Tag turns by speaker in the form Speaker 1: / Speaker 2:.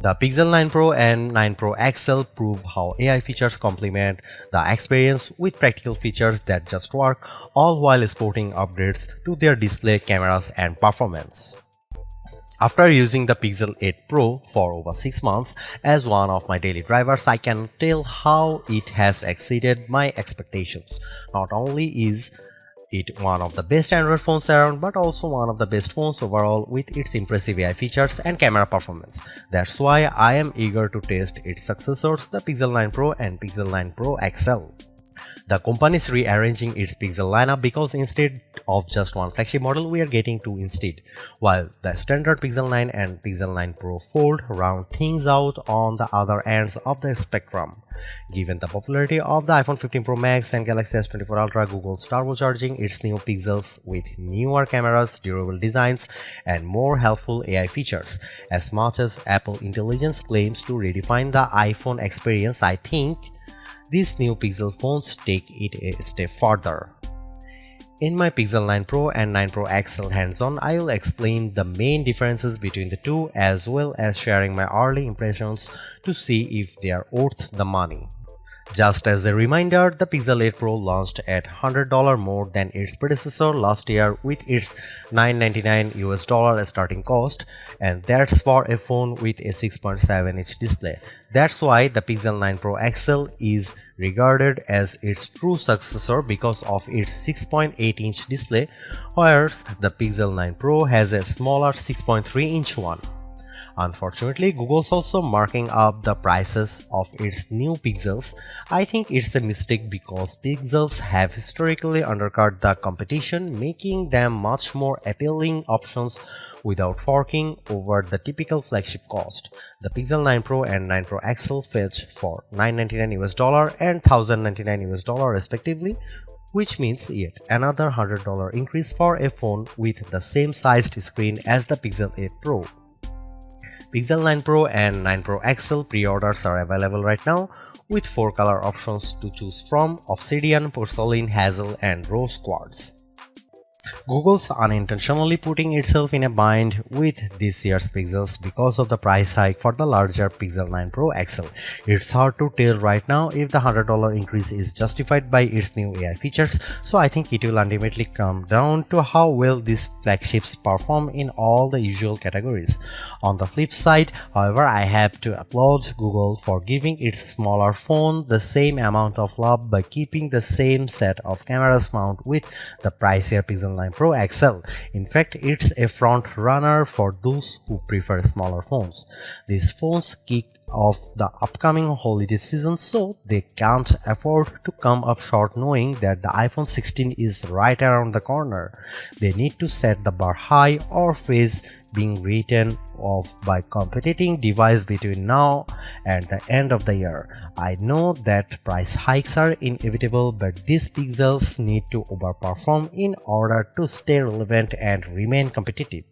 Speaker 1: The Pixel 9 Pro and 9 Pro XL prove how AI features complement the experience with practical features that just work, all while sporting upgrades to their display, cameras, and performance. After using the Pixel 8 Pro for over 6 months as one of my daily drivers, I can tell how it has exceeded my expectations. Not only is it one of the best Android phones around, but also one of the best phones overall with its impressive AI features and camera performance. That's why I am eager to test its successors, the Pixel 9 Pro and Pixel 9 Pro XL. The company is rearranging its Pixel lineup because instead of just one flagship model, we are getting two instead, while the standard Pixel 9 and Pixel 9 Pro Fold round things out on the other ends of the spectrum. Given the popularity of the iPhone 15 Pro Max and Galaxy S24 Ultra, Google's turbocharging its new Pixels with newer cameras, durable designs, and more helpful AI features. As much as Apple Intelligence claims to redefine the iPhone experience, I think these new Pixel phones take it a step further. In my Pixel 9 Pro and 9 Pro XL hands-on, I will explain the main differences between the two as well as sharing my early impressions to see if they are worth the money. Just as a reminder, the Pixel 8 Pro launched at $100 more than its predecessor last year with its $999 starting cost, and that's for a phone with a 6.7-inch display. That's why the Pixel 9 Pro XL is regarded as its true successor because of its 6.8-inch display, whereas the Pixel 9 Pro has a smaller 6.3-inch one. Unfortunately, Google's also marking up the prices of its new Pixels. I think it's a mistake because Pixels have historically undercut the competition, making them much more appealing options without forking over the typical flagship cost. The Pixel 9 Pro and 9 Pro XL fetch for $999 and $1,099 respectively, which means yet another $100 increase for a phone with the same sized screen as the Pixel 8 Pro. Pixel 9 Pro and 9 Pro XL pre-orders are available right now with 4 color options to choose from: Obsidian, Porcelain, Hazel, and Rose Quartz. Google's unintentionally putting itself in a bind with this year's Pixels because of the price hike for the larger Pixel 9 Pro XL. It's hard to tell right now if the $100 increase is justified by its new AI features, so I think it will ultimately come down to how well these flagships perform in all the usual categories. On the flip side, however, I have to applaud Google for giving its smaller phone the same amount of love by keeping the same set of cameras mount with the pricier Pixel 9 Pro XL. In fact, it's a front runner for those who prefer smaller phones. These phones kick off the upcoming holiday season, so they can't afford to come up short knowing that the iPhone 16 is right around the corner. They need to set the bar high or face being written off by competing device between now and the end of the year. I know that price hikes are inevitable, but these Pixels need to overperform in order to stay relevant and remain competitive.